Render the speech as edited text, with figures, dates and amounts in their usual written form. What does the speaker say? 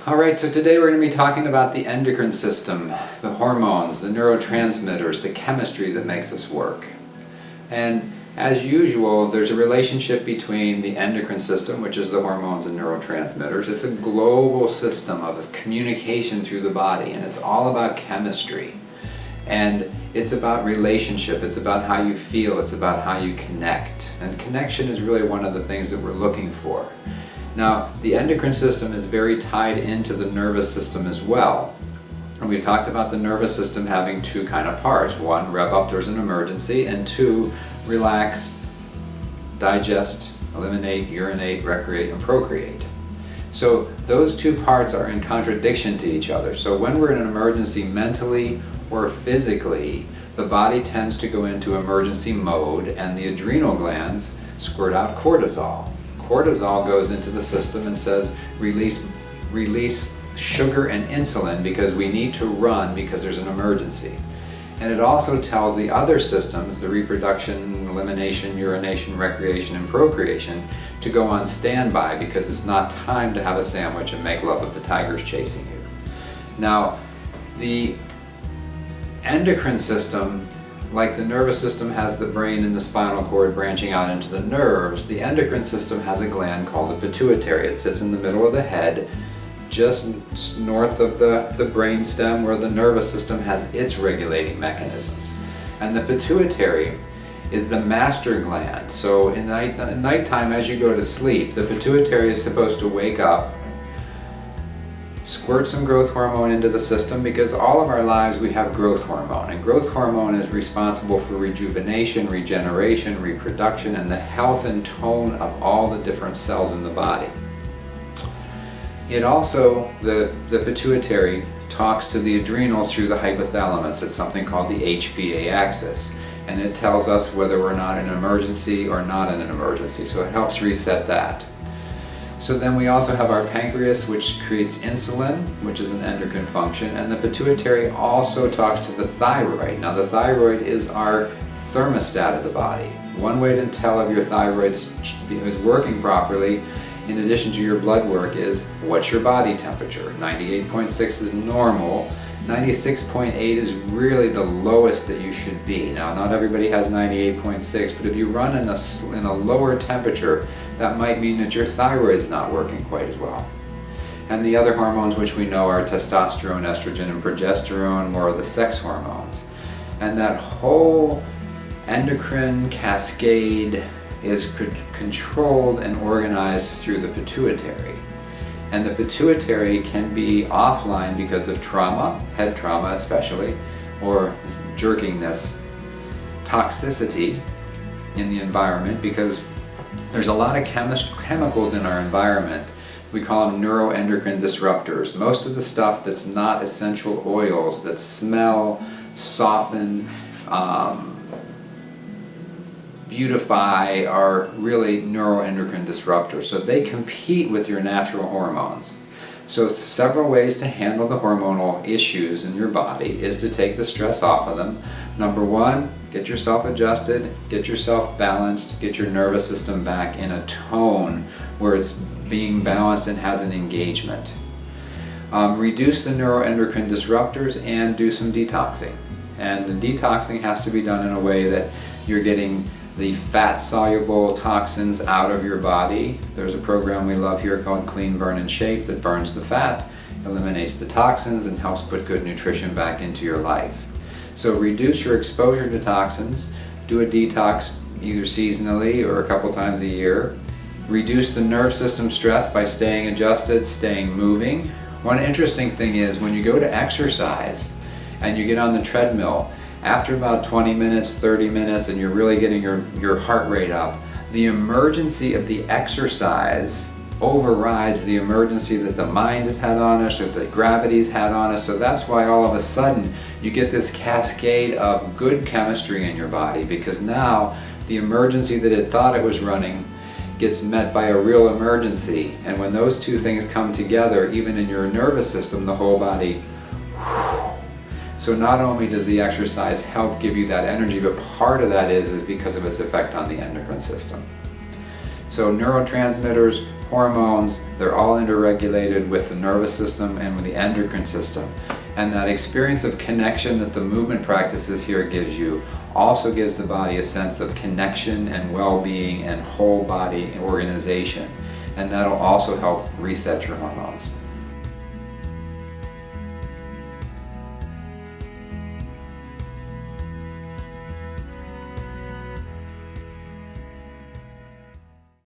All right, so today we're going to be talking about the endocrine system, the hormones, the neurotransmitters, the chemistry that makes us work. And as usual, there's a relationship between the endocrine system, which is the hormones and neurotransmitters. It's a global system of communication through the body, and it's all about chemistry. And it's about relationship, it's about how you feel, it's about how you connect. And connection is really one of the things that we're looking for. Now, the endocrine system is very tied into the nervous system as well. And we talked about the nervous system having two kind of parts. One, rev up, there's an emergency, and two, relax, digest, eliminate, urinate, recreate, and procreate. So those two parts are in contradiction to each other. So when we're in an emergency mentally or physically, the body tends to go into emergency mode and the adrenal glands squirt out cortisol. Cortisol goes into the system and says release sugar and insulin because we need to run because there's an emergency. And it also tells the other systems, the reproduction, elimination, urination, recreation, and procreation, to go on standby because it's not time to have a sandwich and make love if the tiger's chasing you. Now, the endocrine system, like the nervous system has the brain and the spinal cord branching out into the nerves, the endocrine system has a gland called the pituitary. It sits in the middle of the head, just north of the brain stem where the nervous system has its regulating mechanisms. And the pituitary is the master gland. So in nighttime as you go to sleep, the pituitary is supposed to wake up, squirt some growth hormone into the system because all of our lives we have growth hormone. And growth hormone is responsible for rejuvenation, regeneration, reproduction, and the health and tone of all the different cells in the body. It also, the pituitary talks to the adrenals through the hypothalamus. It's something called the HPA axis. And it tells us whether we're not in an emergency or not in an emergency. So it helps reset that. So then we also have our pancreas, which creates insulin, which is an endocrine function. And the pituitary also talks to the thyroid. Now the thyroid is our thermostat of the body. One way to tell if your thyroid is working properly, in addition to your blood work, is what's your body temperature. 98.6 is normal. 96.8 is really the lowest that you should be. Now, not everybody has 98.6, but if you run in a lower temperature, that might mean that your thyroid's not working quite as well. And the other hormones which we know are testosterone, estrogen, and progesterone, more of the sex hormones. And that whole endocrine cascade is controlled and organized through the pituitary. And the pituitary can be offline because of trauma, head trauma especially, or jerkiness, toxicity in the environment, because there's a lot of chemicals in our environment. We call them neuroendocrine disruptors. Most of the stuff that's not essential oils that smell, soften, beautify are really neuroendocrine disruptors. So they compete with your natural hormones. So several ways to handle the hormonal issues in your body is to take the stress off of them. Number one, get yourself adjusted, get yourself balanced, get your nervous system back in a tone where it's being balanced and has an engagement. Reduce the neuroendocrine disruptors and do some detoxing. And the detoxing has to be done in a way that you're getting the fat-soluble toxins out of your body. There's a program we love here called Clean, Burn, and Shape that burns the fat, eliminates the toxins, and helps put good nutrition back into your life. So reduce your exposure to toxins, do a detox either seasonally or a couple times a year. Reduce the nerve system stress by staying adjusted, staying moving. One interesting thing is when you go to exercise and you get on the treadmill, after about 20 minutes, 30 minutes, and you're really getting your heart rate up, the emergency of the exercise overrides the emergency that the mind has had on us or that gravity's had on us. So that's why all of a sudden you get this cascade of good chemistry in your body, because now the emergency that it thought it was running gets met by a real emergency. And when those two things come together, even in your nervous system, the whole body. So not only does the exercise help give you that energy, but part of that is because of its effect on the endocrine system. So neurotransmitters, hormones, they're all interregulated with the nervous system and with the endocrine system. And that experience of connection that the movement practices here gives you also gives the body a sense of connection and well-being and whole body organization. And that'll also help reset your hormones.